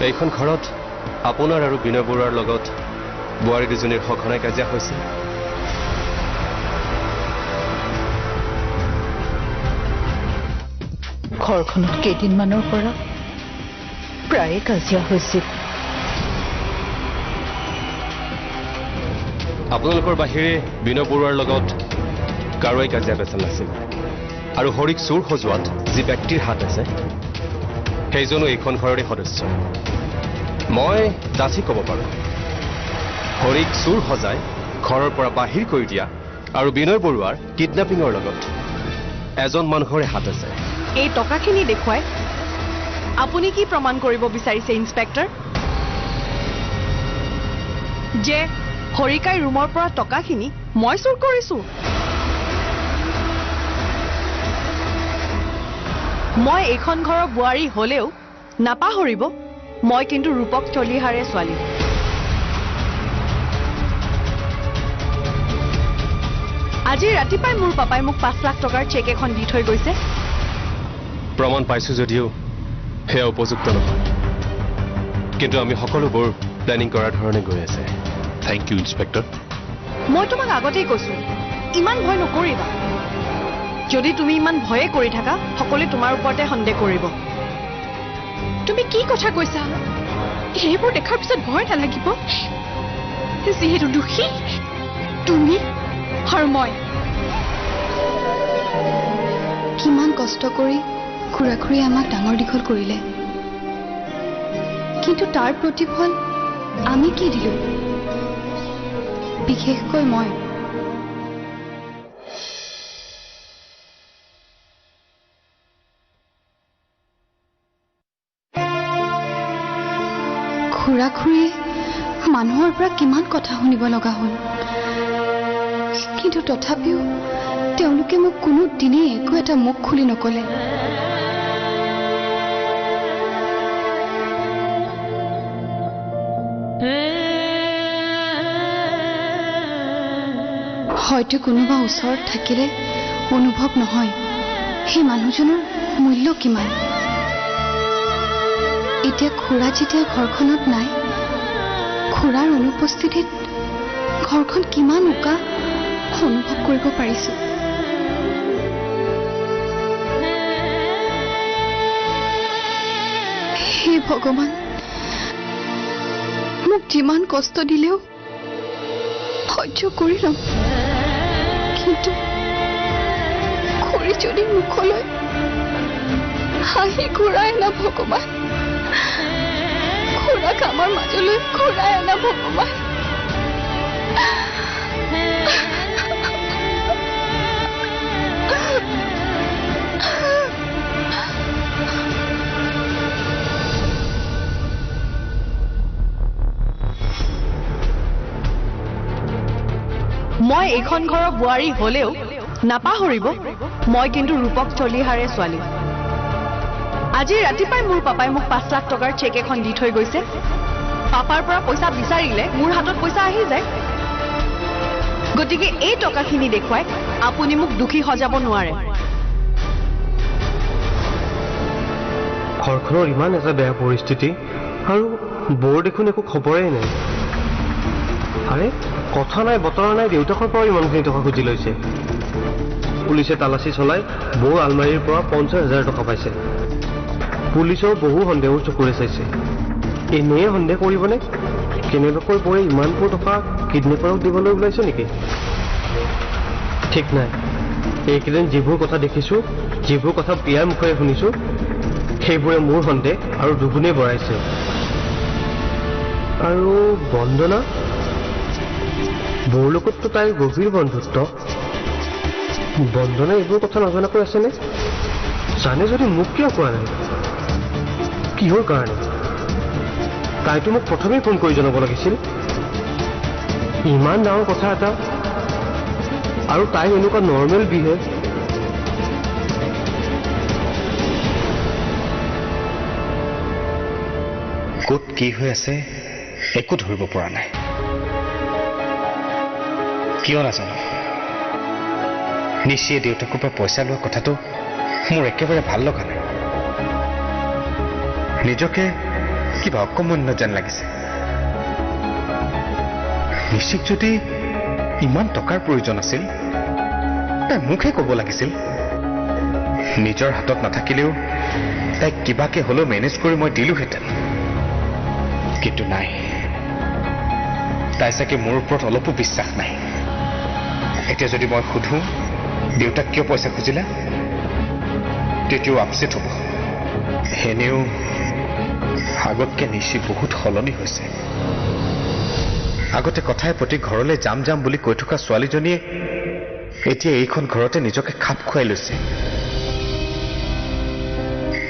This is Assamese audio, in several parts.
এইখন ঘৰত আপোনাৰ আৰু বিনয় বৰুৱাৰ লগত বোৱাৰী দুজনীৰ সঘনাই কাজিয়া হৈছে। ঘৰখনত কেইদিনমানৰ পৰা প্ৰায়ে কাজিয়া হৈছিল। আপোনালোকৰ বাহিৰে বিনয় বৰুৱাৰ লগত কাৰোৱে কাজিয়া পেচাল নাছিল আৰু হৰিক চোৰ সজোৱাত যি ব্যক্তিৰ হাত আছে সেইজনো এইখন ঘৰৰে সদস্য। মই ডাঠি ক'ব পাৰোঁ হৰিক চোৰ সজাই ঘৰৰ পৰা বাহিৰ কৰি দিয়া আৰু বিনয় বৰুৱাৰ কিডনেপিঙৰ লগত এজন মানুহৰে হাত আছে। এই টকাখিনি দেখুৱাই আপুনি কি প্ৰমাণ কৰিব বিচাৰিছে ইন্সপেক্টৰ? যে হৰিকাই ৰুমৰ পৰা টকাখিনি মই চুৰ কৰিছো। মই এইখন ঘৰৰ বোৱাৰী হলেও নাপাহৰিব মই কিন্তু ৰূপক চলিহাৰে ছোৱালী। আজি ৰাতিপুৱাই মোৰ পাপাই মোক 5 লাখ টকাৰ চেক এখন দি থৈ গৈছে। প্ৰমাণ পাইছো যদিও সেয়া উপযুক্ত নহয়, কিন্তু আমি সকলোবোৰ প্লেনিং কৰাৰ ধৰণে গৈ আছে। Thank you inspector. মই তোমাক আগতেই কৈছো ইমান ভয় নকৰিবা। যদি তুমি ইমান ভয়ে কৰি থাকা সকলোৱে তোমাৰ ওপৰতে সন্দেহ কৰিব। তুমি কি কথা কৈছা? এইবোৰ দেখাৰ পিছত ভয় নালাগিব? যিহেতু দোষী তুমি আৰু মই। কিমান কষ্ট কৰি খুৰা-খুৰীয়ে আমাক ডাঙৰ দীঘল কৰিলে, কিন্তু তাৰ প্ৰতিফল আমি কি দিলো? বিশেষকৈ মই। খুৰা-খুৰীয়ে মানুহৰ পৰা কিমান কথা শুনিব লগা হ'ল, কিন্তু তথাপিও তেওঁলোকে মোক কোনো দিনেই একো এটা মুখ খুলি নকলে। হয়তো কোনোবা ওচৰত থাকিলে অনুভৱ নহয় সেই মানুহজনৰ মূল্য কিমান। এতিয়া খুৰা যেতিয়া ঘৰখনত নাই, খুৰাৰ অনুপস্থিতিত ঘৰখন কিমান উকা অনুভৱ কৰিব পাৰিছো। হে ভগৱান, মোক যিমান কষ্ট দিলেও সহ্য কৰি ল'ম, কিন্তু খুৰী যদি মুখলৈ হাঁহি ঘূৰাই না ভগৱান, খুৰাক আমাৰ মাজলৈ ঘূৰাই আনা ভগৱান। মই এইখন ঘৰৰ বোৱাৰী হলেও নাপাহৰিব মই কিন্তু ৰূপক চলিহাৰে ছোৱালী। আজি ৰাতিপুৱাই মোৰ পাপাই মোক 5 লাখ টকাৰ চেক এখন দি থৈ গৈছে। পাপাৰ পৰা পইচা বিচাৰিলে মোৰ হাতত পইচা আহি যায়। গতিকে এই টকাখিনি দেখুৱাই আপুনি মোক দুখী সজাব নোৱাৰে। ঘৰখনৰ ইমান এটা বেয়া পৰিস্থিতি আৰু বৰ দেখোন একো খবৰেই নাই। আৰে কথা নাই বতৰা নাই, দেউতাকৰ পৰা ইমানখিনি টকা খুজি লৈছে। পুলিচে তালাচী চলাই বৌৰ আলমাৰীৰ পৰা 50,000 টকা পাইছে। পুলিচৰ বহু সন্দেহ চকুৰে চাইছে। এনেই সন্দেহ কৰিবনে? কেনেবাকৈ বৌয়ে ইমানবোৰ টকা কিডনেপাৰক দিবলৈ ওলাইছে নেকি? ঠিক নাই। এইকেইদিন যিবোৰ কথা দেখিছোঁ, যিবোৰ কথা বিয়াৰ মুখেৰে শুনিছোঁ, সেইবোৰে মোৰ সন্দেহ আৰু দুগুণেই বঢ়াইছে। আৰু বন্দনা, বৌৰ লগততো তাইৰ গভীৰ বন্ধুত্ব। বন্দনা এইবোৰ কথা নজনাকৈ আছেনে? জানে যদি মোক কিয় কোৱা নাই? কিহৰ কাৰণে? তাইতো মোক প্ৰথমেই ফোন কৰি জনাব লাগিছিল। ইমান ডাঙৰ কথা এটা, আৰু তাইৰ এনেকুৱা নৰ্মেল বিহেভ। ক'ত কি হৈ আছে একো ধৰিব পৰা নাই। কিয় নাজানো, নিশ্চয় দেউতাকৰ পৰা পইচা লোৱা কথাটো মোৰ একেবাৰে ভাল লগা নাই। নিজকে কিবা অকমন্য যেন লাগিছে নিশ্চিত যদি ইমান টকাৰ প্ৰয়োজন আছিল তাই মুখে ক'ব লাগিছিল নিজৰ হাতত নাথাকিলেও তাইক কিবাকে হ'লেও মেনেজ কৰি মই দিলোহেঁতেন কিন্তু নাই তাই চাগে মোৰ ওপৰত অলপো বিশ্বাস নাই এতিয়া যদি মই সুধো দেউতাক কিয় পইচা খুজিলা তেতিয়াও আপচেট হ'ব এনেও আগতকে নিশি বহুত সলনি হৈছে আগতে কথাই প্ৰতি ঘৰলৈ যাম বুলি কৈ থকা ছোৱালীজনীয়ে এতিয়া এইখন ঘৰতে নিজকে খাপ খুৱাই লৈছে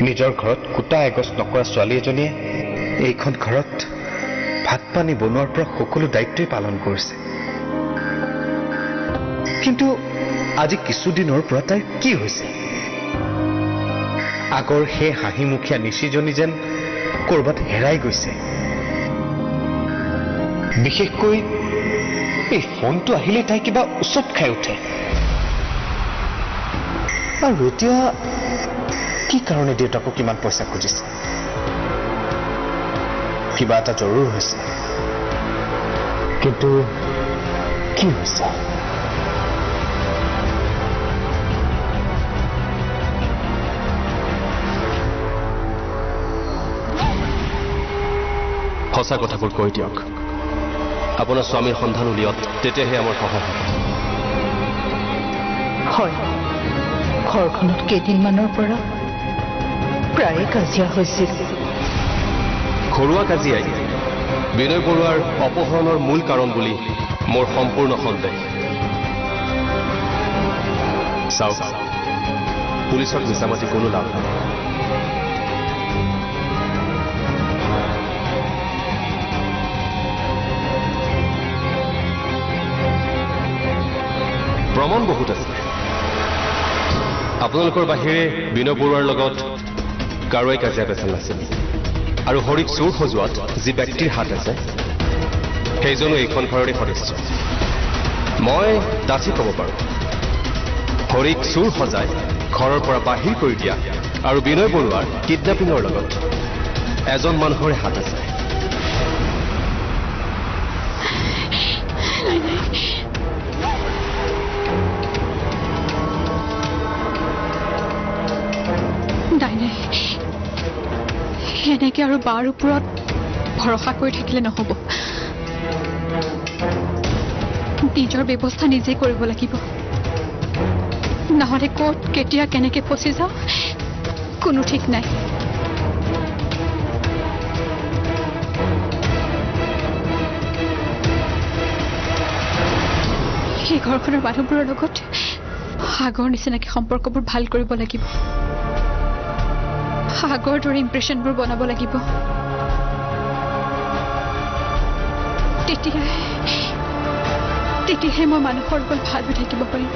নিজৰ ঘৰত কুটা এগছ নকৰা ছোৱালী এজনীয়ে এইখন ঘৰত ভাত পানী বনোৱাৰ পৰা সকলো দায়িত্বই পালন কৰিছে কিন্তু আজি কিছুদিনৰ পৰা তাইৰ কি হৈছে আগৰ সেই হাঁহিমুখীয়া নিশিজনী যেন কৰবাত হেৰাই গৈছে বিশেষকৈ এই ফোনটো আহিলে তাই কিবা উচপ খাই উঠে আৰু এতিয়া কি কাৰণে দেউতাকক কিমান পইচা খুজিছে কিবা এটা জৰুৰ হৈছে কিন্তু কি হৈছে সঁচা কথাবোৰ কৈ দিয়ক আপোনাৰ স্বামীৰ সন্ধান উলিয়াত তেতিয়াহে আমাৰ সহায় হ'ব হয় ঘৰখনত কেইদিনমানৰ পৰা প্ৰায়ে কাজিয়া হৈছিল ঘৰুৱা কাজিয়াই বিনয় বৰুৱাৰ অপহৰণৰ মূল কাৰণ বুলি মোৰ সম্পূৰ্ণ সন্দেহ চাওক পুলিচক মিছামাতি কোনো লাভ নাই প্ৰমাণ বহুত আছে আপোনালোকৰ বাহিৰে বিনয় বৰুৱাৰ লগত কাৰোৱে কাজিয়া পেচাল নাছিল আৰু হৰিক চোৰ সজোৱাত যি ব্যক্তিৰ হাত আছে সেইজনো এইখন ঘৰৰে সদস্য মই ডাঠি ক'ব পাৰোঁ হৰিক চোৰ সজাই ঘৰৰ পৰা বাহিৰ কৰি দিয়া আৰু বিনয় বৰুৱাৰ কিডনেপিঙৰ লগত এজন মানুহৰে হাত আছে এনেকে আৰু বাৰ ওপৰত ভৰসা কৰি থাকিলে নহ'ব নিজৰ ব্যৱস্থা নিজে কৰিব লাগিব নহ'লে ক'ত কেতিয়া কেনেকে ফচি যাওঁ কোনো ঠিক নাই এই ঘৰখনৰ মানুহবোৰৰ লগত আগৰ নিচিনাকে সম্পৰ্কবোৰ ভাল কৰিব লাগিব আগৰ দৰে ইম্প্ৰেশ্যনবোৰ বনাব লাগিব তেতিয়াহে মই মানুহৰ লগত ভাল হৈ থাকিব পাৰিম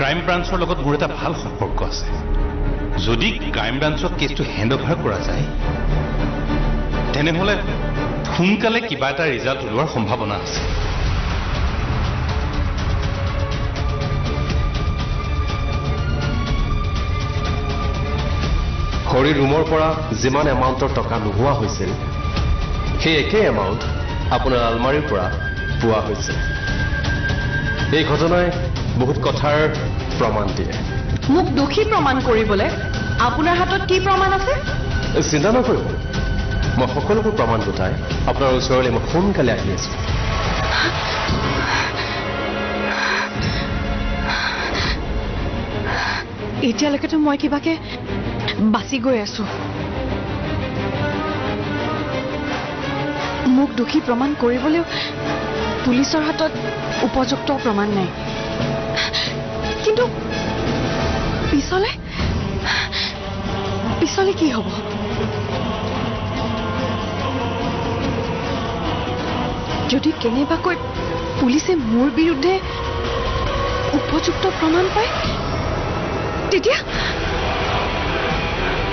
ক্ৰাইম ব্ৰাঞ্চৰ লগত মোৰ এটা ভাল সম্পৰ্ক আছে যদি ক্ৰাইম ব্ৰাঞ্চক কেছটো হেণ্ড অভাৰ কৰা যায় তেনেহ'লে সোনকালে কিবা এটা ৰিজাল্ট ওলোৱাৰ সম্ভাৱনা আছে হৰি ৰুমৰ পৰা যিমান এমাউণ্টৰ টকা নোহোৱা হৈছিল সেই একেই এমাউণ্ট আপোনাৰ আলমাৰীৰ পৰা পোৱা হৈছে এই ঘটনাই বহুত কথাৰ প্ৰমাণ দিয়ে মোক দোষী প্ৰমাণ কৰিবলৈ আপোনাৰ হাতত কি প্ৰমাণ আছে চিন্তা নকৰিব মই সকলোবোৰ প্ৰমাণ গোটাই আপোনাৰ ওচৰলৈ মই সোনকালে আহি আছো এতিয়ালৈকেতো মই কিবাকে বাচি গৈ আছো মোক দোষী প্ৰমাণ কৰিবলৈও পুলিচৰ হাতত উপযুক্ত প্ৰমাণ নাই কিন্তু পিছলে কি হ'ব যদি কেনেবাকৈ পুলিচে মোৰ বিৰুদ্ধে উপযুক্ত প্ৰমাণ পায়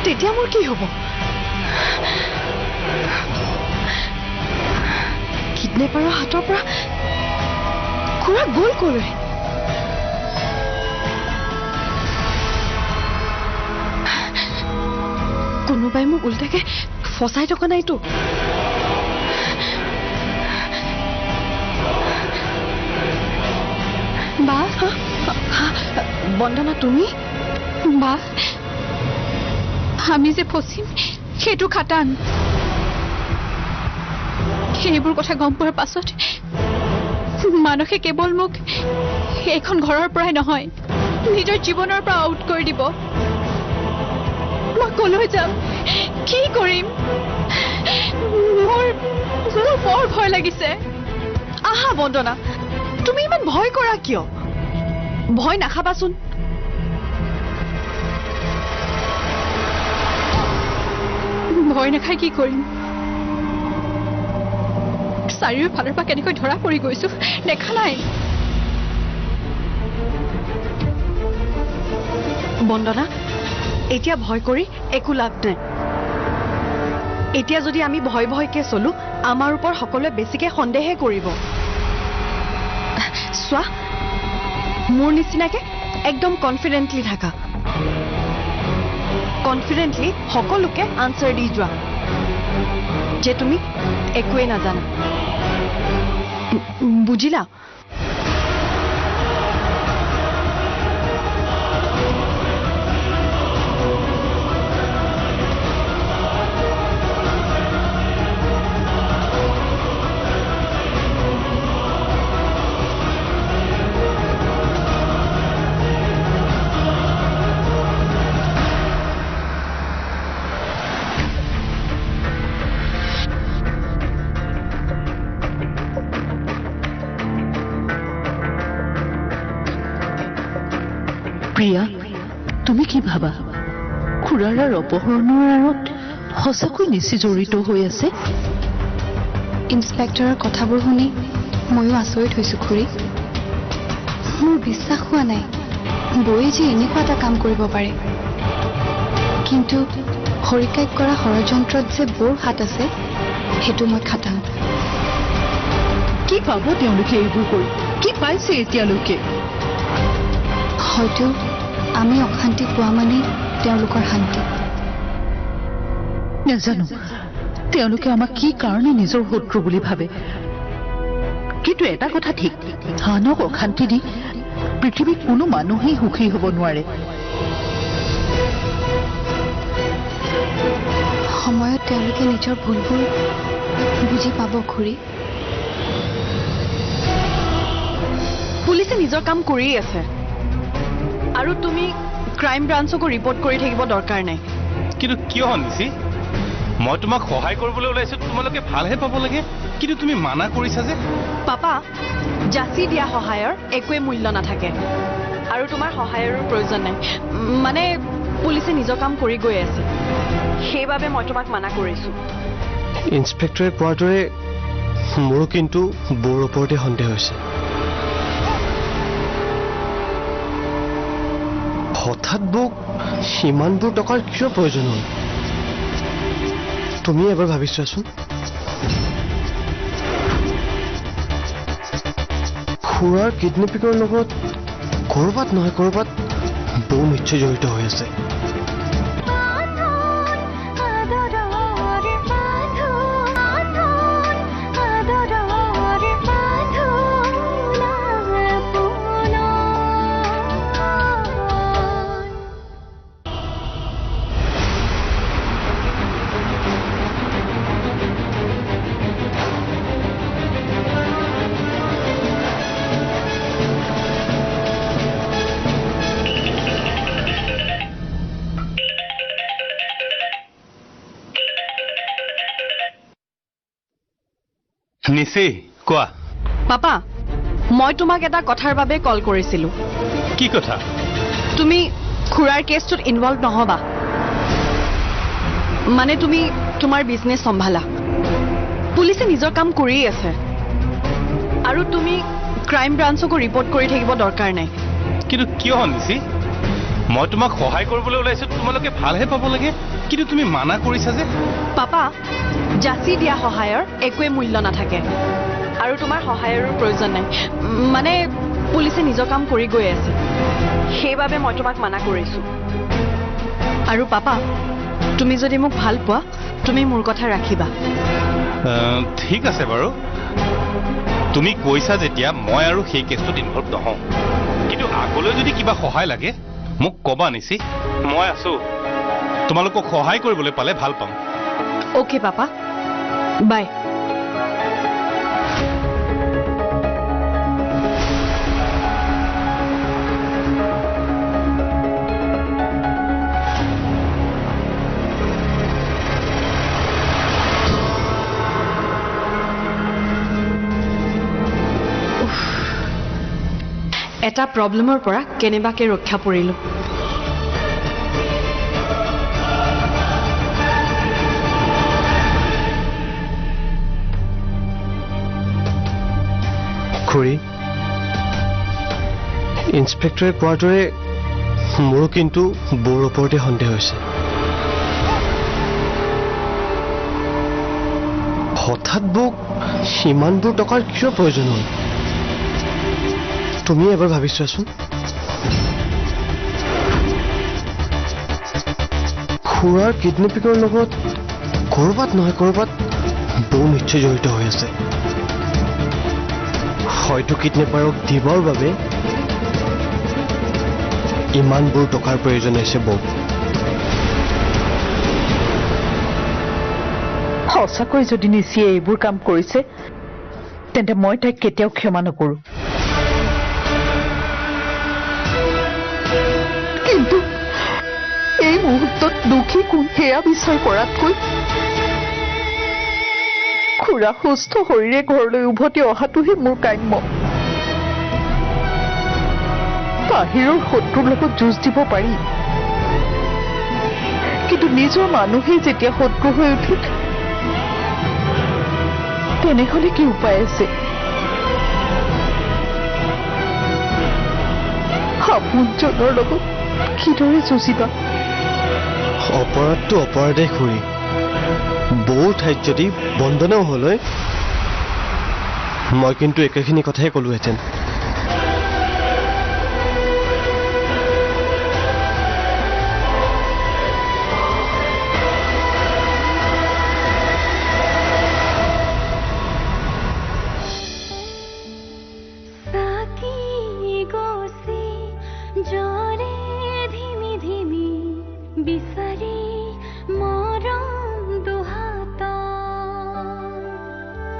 তেতিয়া মোৰ কি হ'ব? কিডনেপাৰৰ হাতৰ পৰা খুৰা গ'ল ক'লৈ? কোনোবাই মোক উল্টাকে ফচাই থকা নাইতো? বা বন্দনা, তুমি? বা আমি যে ফচিম সেইটো খাটাং। সেইবোৰ কথা গম পোৱাৰ পাছত মানসে কেৱল মোক এইখন ঘৰৰ পৰাই নহয়, নিজৰ জীৱনৰ পৰা আউট কৰি দিব। মই কলৈ যাম, কি কৰিম? মোৰ বৰ ভয় লাগিছে। আহা বন্দনা, তুমি ইমান ভয় কৰা কিয়? ভয় নাখাবাচোন। ভয় নাখাই কি কৰিম? চাৰিওফালৰ পৰা কেনেকৈ ধৰা পৰি গৈছো দেখা নাই? বন্দনা, এতিয়া ভয় কৰি একো লাভ নাই। এতিয়া যদি আমি ভয় ভয়কে চলো, আমাৰ ওপৰত সকলোৱে বেছিকে সন্দেহে কৰিব। চোৱা, মোৰ নিচিনাকে একদম কনফিডেণ্টলি থাকা। কনফিডেণ্টলি সকলোকে আনচাৰ দি যোৱা যে তুমি একোৱে নাজানা। বুজিলা? প্ৰিয়া, তুমি কি ভাবা? খুৰাৰ অপহৰণৰ আঁৰত সঁচাকৈ নিচি জড়িত হৈ আছে? ইন্সপেক্টৰৰ কথাবোৰ শুনি ময়ো আচৰিত হৈছোঁ খুৰী। মোৰ বিশ্বাস হোৱা নাই বৌয়ে যে এনেকুৱা এটা কাম কৰিব পাৰে। কিন্তু হৰিকাইক কৰা ষড়যন্ত্ৰত যে বৌৰ হাত আছে সেইটো মই খাটাং। কি পাব তেওঁলোকে এইবোৰ কৰি? কি পাইছে এতিয়ালৈকে? হয়তো আমি অশান্তি পোৱা মানে তেওঁলোকৰ শান্তি। নাজানো তেওঁলোকে আমাক কি কাৰণে নিজৰ শত্ৰু বুলি ভাবে, কিন্তু এটা কথা ঠিক, আনক অশান্তি দি পৃথিৱীত কোনো মানুহেই সুখী হ'ব নোৱাৰে। সময়ত তেওঁলোকে নিজৰ ভুলবোৰ বুজি পাব খুৰী। পুলিচে নিজৰ কাম কৰিয়ে আছে আৰু তুমি ক্ৰাইম ব্ৰাঞ্চকো ৰিপৰ্ট কৰি থাকিব দৰকাৰ নাই। কিন্তু কিয় নিছি? মই তোমাক সহায় কৰিবলৈ ওলাইছো, তোমালোকে ভালহে পাব লাগে, কিন্তু তুমি মানা কৰিছা যে। পাপা, যাচি দিয়া সহায়ৰ একোৱে মূল্য নাথাকে আৰু তোমাৰ সহায়ৰো প্ৰয়োজন নাই। মানে পুলিচে নিজৰ কাম কৰি গৈ আছে, সেইবাবে মই তোমাক মানা কৰিছো। ইন্সপেক্টৰে কোৱাৰ দৰে মোৰো কিন্তু বৌৰ ওপৰতে সন্দেহ হৈছে। হঠাৎ বৌক সিমানবোৰ টকাৰ কিয় প্ৰয়োজন হ'ল? তুমি এবাৰ ভাবি চোৱাচোন। খুৰাৰ কিডনেপিঙৰ লগত ক'ৰবাত নহয় ক'ৰবাত বৌ নিশ্চয় জড়িত হৈ আছে। নিচি, কোৱা। পাপা, মই তোমাক এটা কথাৰ বাবে কল কৰিছিলো। কি কথা? তুমি খুৰাৰ কেছটোত ইনভলভ নহবা। মানে তুমি তোমাৰ বিজনেছ চম্ভালা। পুলিচে নিজৰ কাম কৰিয়ে আছে আৰু তুমি ক্ৰাইম ব্ৰাঞ্চকো ৰিপৰ্ট কৰি থাকিব দৰকাৰ নাই। কিন্তু কিয় নিচি? মই তোমাক সহায় কৰিবলৈ ওলাইছো তোমালোকে ভালহে পাব লাগে কিন্তু তুমি মানা কৰিছা যে পাপা যাচি দিয়া সহায়ৰ একোৱে মূল্য নাথাকে আৰু তোমাৰ সহায়ৰো প্ৰয়োজন নাই মানে পুলিচে নিজৰ কাম কৰি গৈ আছে সেইবাবে মই তোমাক মানা কৰিছো আৰু পাপা তুমি যদি মোক ভাল পোৱা তুমি মোৰ কথা ৰাখিবা ঠিক আছে বাৰু তুমি কৈছা যেতিয়া মই আৰু সেই কেছটোত ইনভলভ নহওঁ কিন্তু আগলৈ যদি কিবা সহায় লাগে মোক কবা নিছি মই আছো তোমালোকক সহায় কৰিবলৈ পালে ভাল পাম ওকে পাপা বাই এটা প্ৰব্লেমৰ পৰা কেনেবাকে ৰক্ষা পৰিলো খুৰী ইন্সপেক্টৰে কোৱাৰ দৰে মোৰো কিন্তু বৌৰ ওপৰতে সন্দেহ হৈছে হঠাৎ বৌক ইমানবোৰ টকাৰ কিয় প্ৰয়োজন হ'ল তুমি এবাৰ ভাবি চোৱাচোন খুৰাৰ কিডনেপিঙৰ লগত ক'ৰবাত নহয় ক'ৰবাত বৌ নিশ্চয় জড়িত হৈ আছে হয়তো কিডনেপাৰক দিবৰ বাবে ইমানবোৰ টকাৰ প্ৰয়োজন হৈছে বৌ সঁচাকৈ যদি নিচিয়ে এইবোৰ কাম কৰিছে তেন্তে মই তাইক কেতিয়াও ক্ষমা নকৰোঁ কিন্তু এই মুহূৰ্তত দুখী কোন সেয়া বিচাৰ কৰাতকৈ খুৰা সুস্থ শৰীৰে ঘৰলৈ উভতি অহাটোহে মোৰ কাম্য বাহিৰৰ শত্ৰুৰ লগত যুঁজ দিব পাৰি কিন্তু নিজৰ মানুহেই যেতিয়া শত্ৰু হৈ উঠিল তেনেহলে কি উপায় আছে আপোনজনৰ লগত কিদৰে যুঁজিবা অপৰাধটো অপৰাধেই খুৰী বৌৰ ঠাইত যদি বন্দনাও হ'ল হয় মই কিন্তু একেখিনি কথাই ক'লোহেঁতেন